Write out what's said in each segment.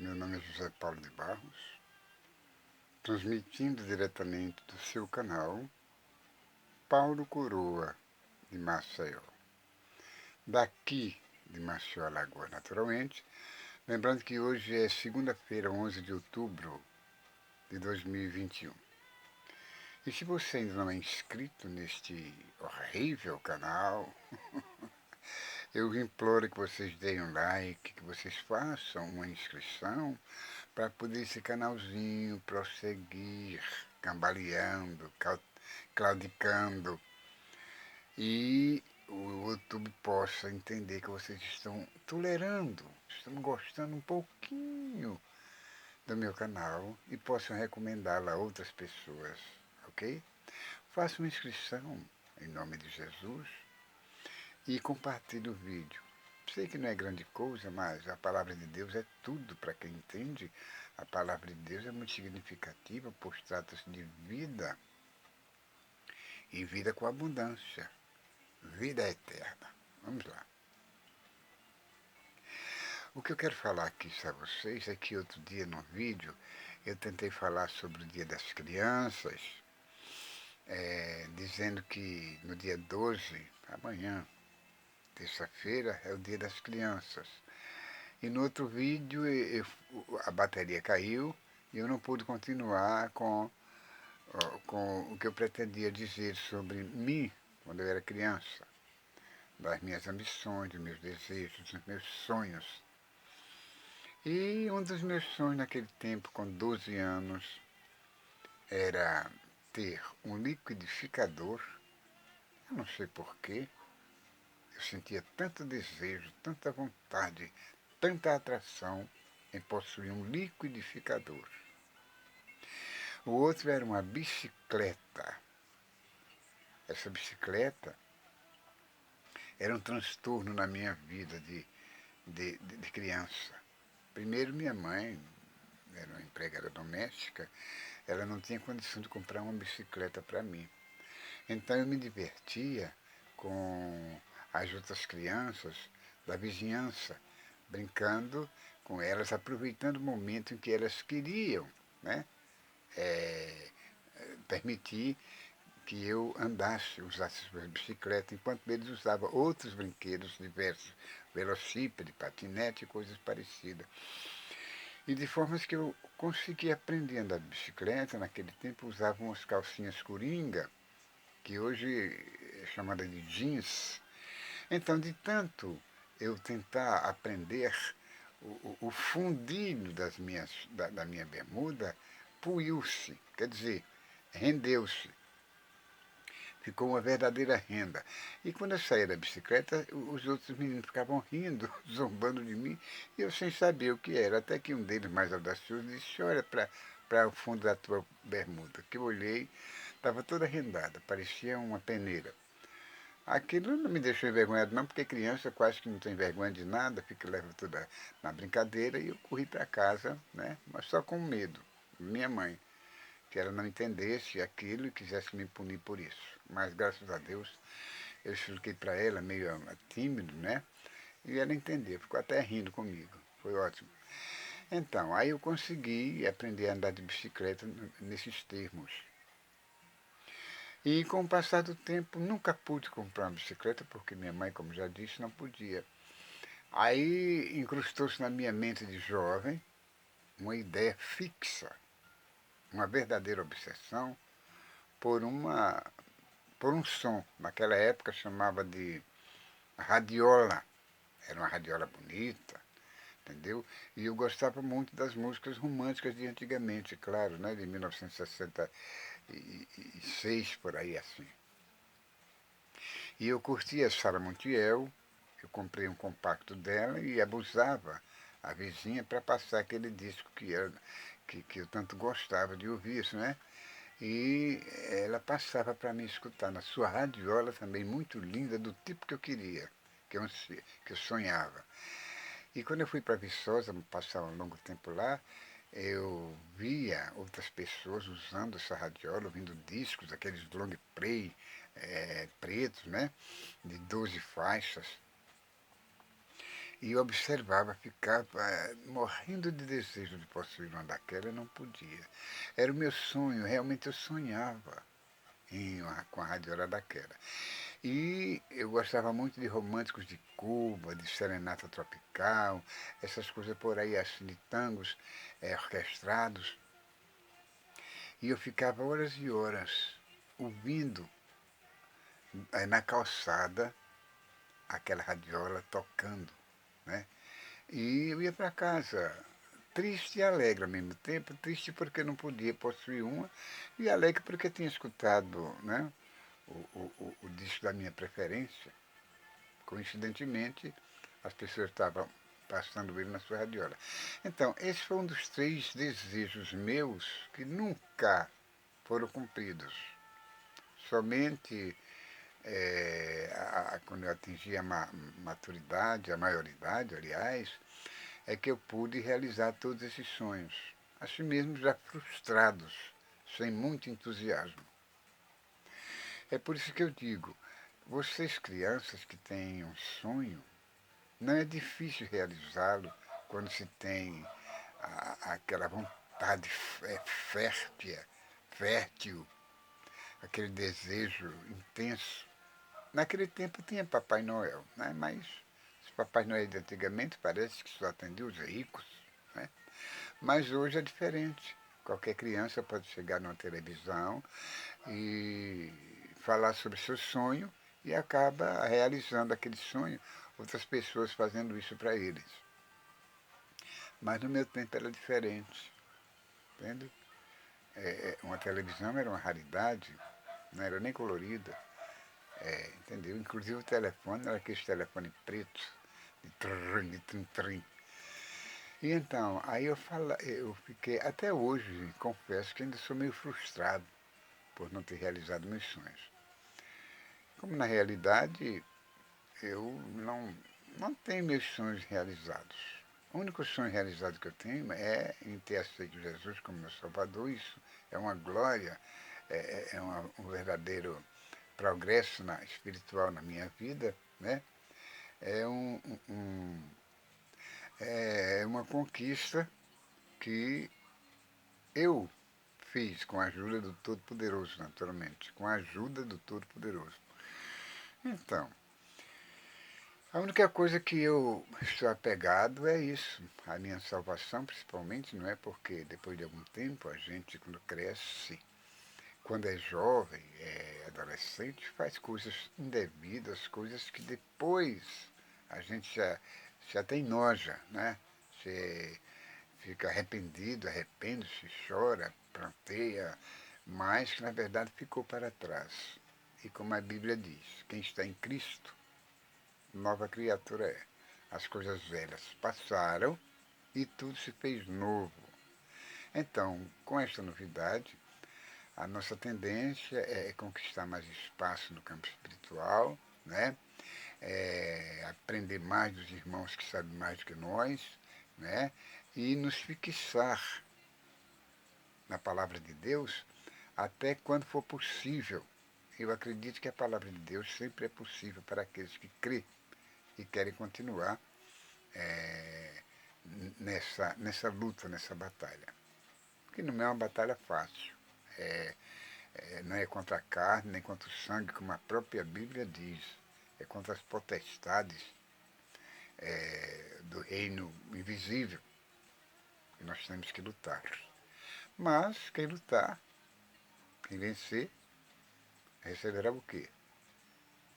Meu nome é José Paulo de Barros, transmitindo diretamente do seu canal Paulo Coroa, de Maceió. Daqui de Maceió, Alagoas, naturalmente. Lembrando que hoje é segunda-feira, 11 de outubro de 2021. E se você ainda não é inscrito neste horrível canal, eu imploro que vocês deem um like, que vocês façam uma inscrição para poder esse canalzinho prosseguir, cambaleando, claudicando, e o YouTube possa entender que vocês estão tolerando, estão gostando um pouquinho do meu canal e possam recomendá-lo a outras pessoas, ok? Faça uma inscrição em nome de Jesus e compartilhe o vídeo. Sei que não é grande coisa, mas a palavra de Deus é tudo para quem entende. A palavra de Deus é muito significativa, pois trata-se de vida e vida com abundância, vida eterna. Vamos lá. O que eu quero falar aqui para vocês é que outro dia no vídeo eu tentei falar sobre o Dia das Crianças, dizendo que no dia 12, amanhã, terça-feira, é o Dia das Crianças. E no outro vídeo a bateria caiu e eu não pude continuar com o que eu pretendia dizer sobre mim quando eu era criança, das minhas ambições, dos meus desejos, dos meus sonhos. E um dos meus sonhos naquele tempo, com 12 anos, era ter um liquidificador. Eu não sei porquê, eu sentia tanto desejo, tanta vontade, tanta atração em possuir um liquidificador. O outro era uma bicicleta. Essa bicicleta era um transtorno na minha vida de criança. Primeiro, minha mãe era uma empregada doméstica, ela não tinha condição de comprar uma bicicleta para mim. Então eu me divertia com as outras crianças da vizinhança, brincando com elas, aproveitando o momento em que elas queriam, né, permitir que eu andasse, usasse a bicicleta, enquanto eles usavam outros brinquedos diversos, velocípede, patinete e coisas parecidas. E de formas que eu consegui aprender a andar de bicicleta. Naquele tempo usavam umas calcinhas coringa, que hoje é chamada de jeans. Então, de tanto eu tentar aprender, o fundilho da minha bermuda puiu-se, quer dizer, rendeu-se. Ficou uma verdadeira renda. E quando eu saía da bicicleta, os outros meninos ficavam rindo, zombando de mim, e eu sem saber o que era. Até que um deles, mais audacioso, disse: olha para o fundo da tua bermuda. Que eu olhei, estava toda rendada, parecia uma peneira. Aquilo não me deixou envergonhado não, porque criança quase que não tem vergonha de nada, fica leva tudo na brincadeira, e eu corri para casa, né? Mas só com medo. Minha mãe, que ela não entendesse aquilo e quisesse me punir por isso. Mas graças a Deus eu expliquei para ela, meio tímido, né? E ela entendeu, ficou até rindo comigo. Foi ótimo. Então, aí eu consegui aprender a andar de bicicleta nesses termos. E com o passar do tempo, nunca pude comprar uma bicicleta, porque minha mãe, como já disse, não podia. Aí incrustou-se na minha mente de jovem uma ideia fixa, uma verdadeira obsessão por por um som. Naquela época chamava de radiola. Era uma radiola bonita, entendeu? E eu gostava muito das músicas românticas de antigamente, claro, né? De 1966, por aí assim. E eu curtia a Sara Montiel, eu comprei um compacto dela e abusava a vizinha para passar aquele disco que eu tanto gostava de ouvir, isso, né? E ela passava para mim escutar na sua radiola também, muito linda, do tipo que eu queria, que eu sonhava. E quando eu fui para Viçosa, passar um longo tempo lá, eu via outras pessoas usando essa radiola, ouvindo discos, aqueles long play pretos, né? De 12 faixas. E eu observava, ficava morrendo de desejo de possuir uma daquela e não podia. Era o meu sonho, realmente eu sonhava com a radiola daquela. E eu gostava muito de românticos de Cuba, de serenata tropical, essas coisas por aí, assim, de tangos orquestrados. E eu ficava horas e horas ouvindo na calçada aquela radiola tocando, né? E eu ia para casa triste e alegre ao mesmo tempo, triste porque não podia possuir uma, e alegre porque tinha escutado, né, o disco da minha preferência. Coincidentemente, as pessoas estavam passando ele na sua radiola. Então, esse foi um dos 3 desejos meus que nunca foram cumpridos. Somente quando eu atingi a maturidade, a maioridade, aliás, é que eu pude realizar todos esses sonhos. Assim mesmo já frustrados, sem muito entusiasmo. É por isso que eu digo, vocês crianças que têm um sonho, não é difícil realizá-lo quando se tem aquela vontade fértil, aquele desejo intenso. Naquele tempo tinha Papai Noel, né? Mas os Papai Noel de antigamente parece que só atendia os ricos, né? Mas hoje é diferente. Qualquer criança pode chegar numa televisão e falar sobre seu sonho e acaba realizando aquele sonho, outras pessoas fazendo isso para eles. Mas no meu tempo era diferente, entende? Uma televisão era uma raridade, não era nem colorida, entendeu? Inclusive o telefone era aquele telefone preto, de trim, de trim. E então, aí eu fiquei, até hoje, confesso que ainda sou meio frustrado por não ter realizado meus sonhos. Como na realidade eu não tenho meus sonhos realizados. O único sonho realizado que eu tenho é em ter aceito Jesus como meu Salvador. Isso é uma glória, um verdadeiro progresso espiritual na minha vida, né? É, é uma conquista que eu fiz com a ajuda do Todo-Poderoso, naturalmente, com a ajuda do Todo-Poderoso. Então, a única coisa que eu estou apegado é isso, a minha salvação principalmente, não é porque depois de algum tempo a gente, quando cresce, quando é jovem, é adolescente, faz coisas indevidas, coisas que depois a gente já tem noja, né? Você fica arrependido, arrepende-se, chora, pranteia, mas que na verdade ficou para trás. E como a Bíblia diz, quem está em Cristo, nova criatura é. As coisas velhas passaram e tudo se fez novo. Então, com esta novidade, a nossa tendência é conquistar mais espaço no campo espiritual, né? Aprender mais dos irmãos que sabem mais do que nós, né? E nos fixar na palavra de Deus até quando for possível. Eu acredito que a palavra de Deus sempre é possível para aqueles que crêem e querem continuar nessa luta, nessa batalha. Porque não é uma batalha fácil. Não é contra a carne, nem contra o sangue, como a própria Bíblia diz. É contra as potestades do reino invisível que nós temos que lutar. Mas quem lutar, quem vencer, receberá o quê?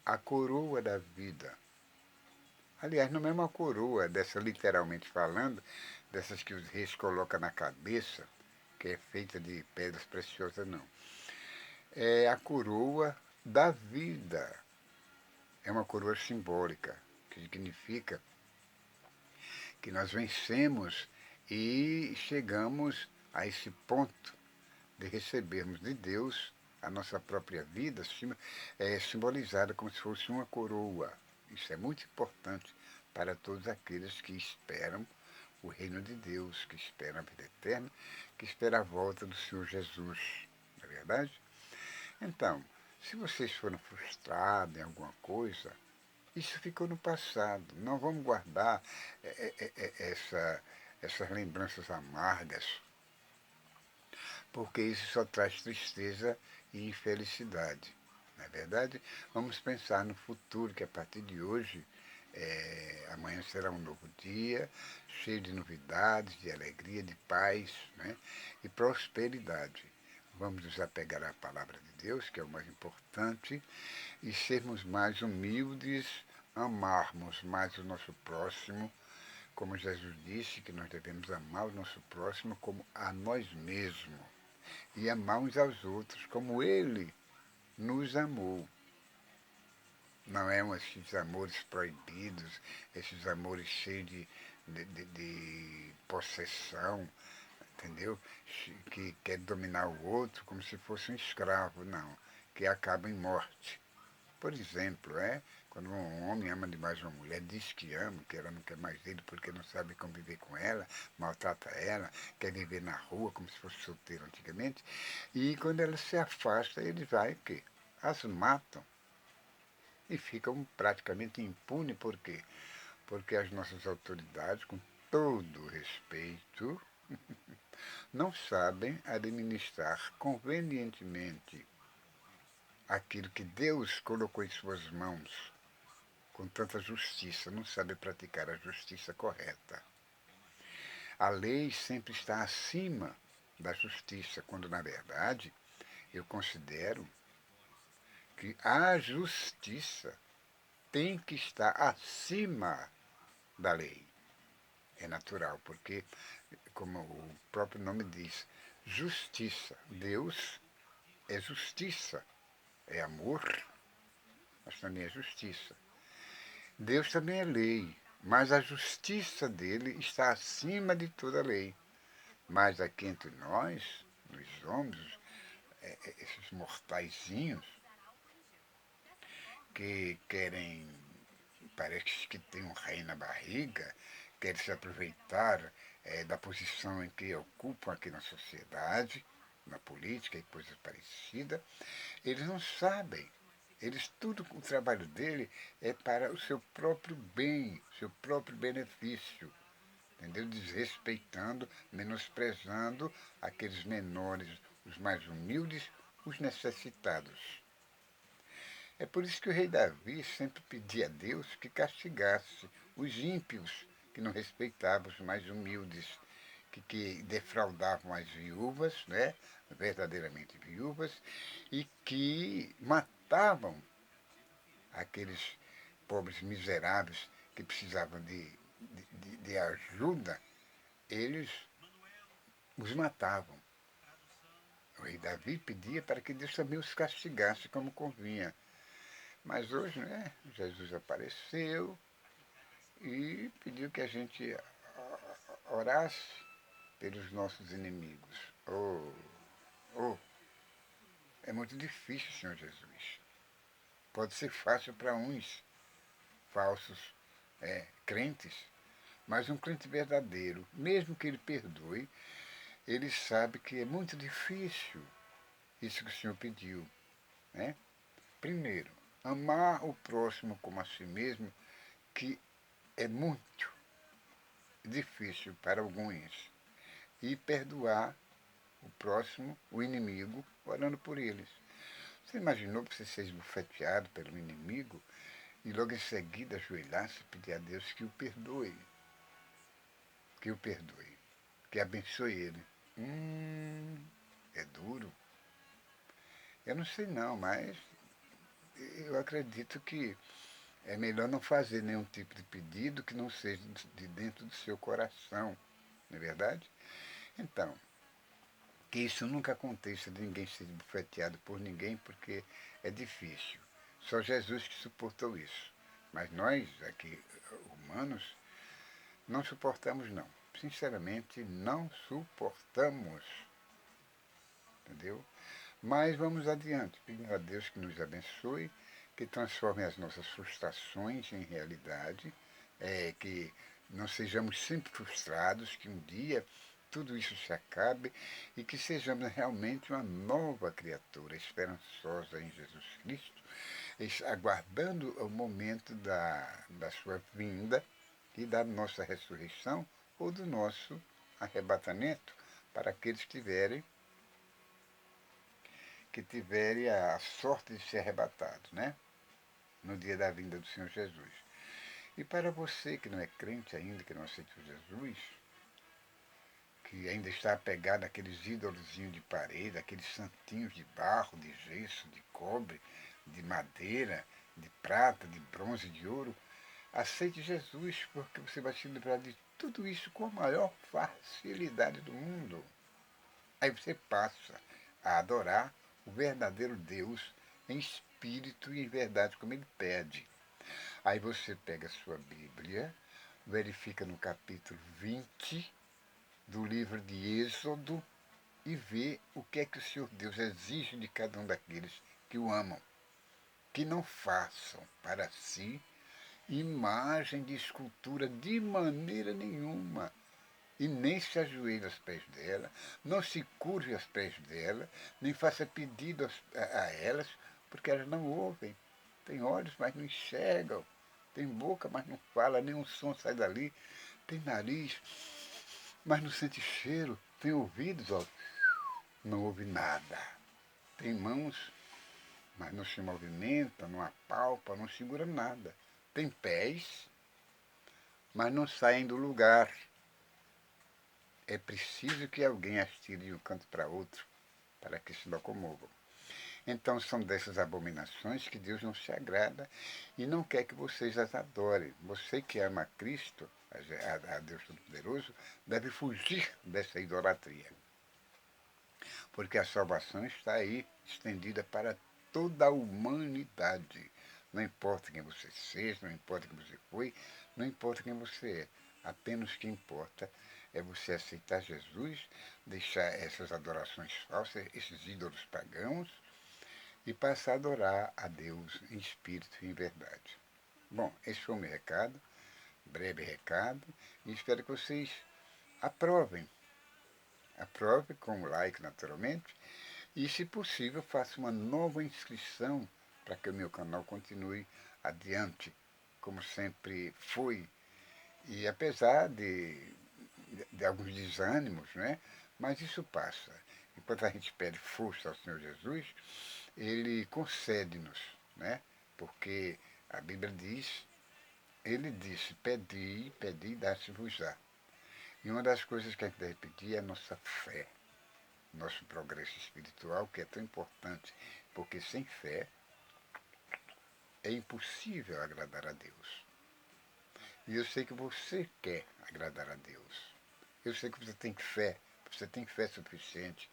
A coroa da vida. Aliás, não é uma coroa dessa, literalmente falando, dessas que os reis colocam na cabeça, que é feita de pedras preciosas, não. É a coroa da vida. É uma coroa simbólica, que significa que nós vencemos e chegamos a esse ponto de recebermos de Deus a nossa própria vida simbolizada como se fosse uma coroa. Isso é muito importante para todos aqueles que esperam o reino de Deus, que esperam a vida eterna, que esperam a volta do Senhor Jesus. Não é verdade? Então, se vocês foram frustrados em alguma coisa, Isso ficou no passado. Não vamos guardar essas lembranças amargas, porque isso só traz tristeza e infelicidade. Não é verdade? Vamos pensar no futuro, que a partir de hoje, amanhã será um novo dia, cheio de novidades, de alegria, de paz, né? E prosperidade. Vamos nos apegar à palavra de Deus, que é o mais importante, e sermos mais humildes, amarmos mais o nosso próximo, como Jesus disse, que nós devemos amar o nosso próximo como a nós mesmos, e amar uns aos outros como Ele nos amou. Não é esses amores proibidos, esses amores cheios de possessão, entendeu? Que quer dominar o outro como se fosse um escravo, não, que acaba em morte. Por exemplo, quando um homem ama demais uma mulher, diz que ama, que ela não quer mais ele porque não sabe conviver com ela, maltrata ela, quer viver na rua como se fosse solteiro antigamente, e quando ela se afasta, ele vai o quê? As matam e ficam praticamente impunes. Por quê? Porque as nossas autoridades, com todo respeito, não sabem administrar convenientemente aquilo que Deus colocou em suas mãos com tanta justiça, não sabe praticar a justiça correta. A lei sempre está acima da justiça, quando na verdade eu considero que a justiça tem que estar acima da lei. É natural, porque, como o próprio nome diz, justiça. Deus é justiça, é amor, mas também é justiça. Deus também é lei, mas a justiça dele está acima de toda lei. Mas aqui entre nós, os homens, esses mortaizinhos, que querem, parece que tem um rei na barriga, querem se aproveitar da posição em que ocupam aqui na sociedade, na política e coisas parecidas, eles não sabem. Tudo o trabalho dele é para o seu próprio bem, seu próprio benefício, entendeu? Desrespeitando, menosprezando aqueles menores, os mais humildes, os necessitados. É por isso que o rei Davi sempre pedia a Deus que castigasse os ímpios, que não respeitavam os mais humildes, que defraudavam as viúvas, né, verdadeiramente viúvas, e que matavam aqueles pobres miseráveis que precisavam de ajuda, eles os matavam. O rei Davi pedia para que Deus também os castigasse como convinha. Mas hoje, né, Jesus apareceu e pediu que a gente orasse pelos nossos inimigos. Oh, é muito difícil, Senhor Jesus. Pode ser fácil para uns falsos crentes, mas um crente verdadeiro, mesmo que ele perdoe, ele sabe que é muito difícil isso que o Senhor pediu, né? Primeiro, amar o próximo como a si mesmo, que é muito difícil para alguns, e perdoar o próximo, o inimigo, orando por eles. Você imaginou você ser esbofeteado pelo inimigo e logo em seguida ajoelhar-se e pedir a Deus que o perdoe, que abençoe ele? É duro. Eu não sei não, mas eu acredito que é melhor não fazer nenhum tipo de pedido que não seja de dentro do seu coração, não é verdade? Então, que isso nunca aconteça de ninguém ser bufeteado por ninguém, porque é difícil. Só Jesus que suportou isso. Mas nós, aqui, humanos, não suportamos não. Sinceramente, não suportamos. Entendeu? Mas vamos adiante, pedindo a Deus que nos abençoe, que transforme as nossas frustrações em realidade, que não sejamos sempre frustrados, que um dia tudo isso se acabe e que sejamos realmente uma nova criatura esperançosa em Jesus Cristo, aguardando o momento da sua vinda e da nossa ressurreição ou do nosso arrebatamento para aqueles que tiverem a sorte de ser arrebatados, né? No dia da vinda do Senhor Jesus. E para você que não é crente ainda, que não aceitou Jesus, que ainda está apegado àqueles ídolozinhos de parede, aqueles santinhos de barro, de gesso, de cobre, de madeira, de prata, de bronze, de ouro, aceite Jesus, porque você vai se livrar de tudo isso com a maior facilidade do mundo. Aí você passa a adorar o verdadeiro Deus em espírito e em verdade, como ele pede. Aí você pega a sua Bíblia, verifica no capítulo 20 do livro de Êxodo e vê o que é que o Senhor Deus exige de cada um daqueles que o amam. Que não façam para si imagem de escultura de maneira nenhuma. E nem se ajoelhe aos pés dela, não se curve aos pés dela, nem faça pedido a elas, porque elas não ouvem. Tem olhos, mas não enxergam. Tem boca, mas não fala, nenhum som sai dali. Tem nariz, mas não sente cheiro. Tem ouvidos, ó, não ouve nada. Tem mãos, mas não se movimenta, não apalpa, não segura nada. Tem pés, mas não saem do lugar. É preciso que alguém as tire de um canto para outro para que se locomovam. Então são dessas abominações que Deus não se agrada e não quer que vocês as adorem. Você que ama Cristo, a Deus Todo-Poderoso, deve fugir dessa idolatria. Porque a salvação está aí, estendida para toda a humanidade. Não importa quem você seja, não importa quem você foi, não importa quem você é. Apenas o que importa é você aceitar Jesus, deixar essas adorações falsas, esses ídolos pagãos, e passar a adorar a Deus em espírito e em verdade. Bom, esse foi o meu recado, breve recado, e espero que vocês aprovem. Aprove com o like, naturalmente, e, se possível, faça uma nova inscrição para que o meu canal continue adiante, como sempre foi. E apesar de alguns desânimos, né? Mas isso passa. Enquanto a gente pede força ao Senhor Jesus, ele concede-nos, né? Porque a Bíblia diz, ele disse, pedi, pedi, dá-se-vos-á. E uma das coisas que a gente deve pedir é a nossa fé, nosso progresso espiritual, que é tão importante, porque sem fé é impossível agradar a Deus. E eu sei que você quer agradar a Deus. Eu sei que você tem fé suficiente,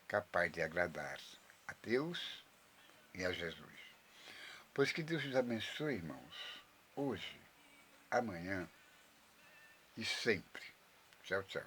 capaz de agradar a Deus e a Jesus. Pois que Deus os abençoe, irmãos, hoje, amanhã e sempre. Tchau, tchau.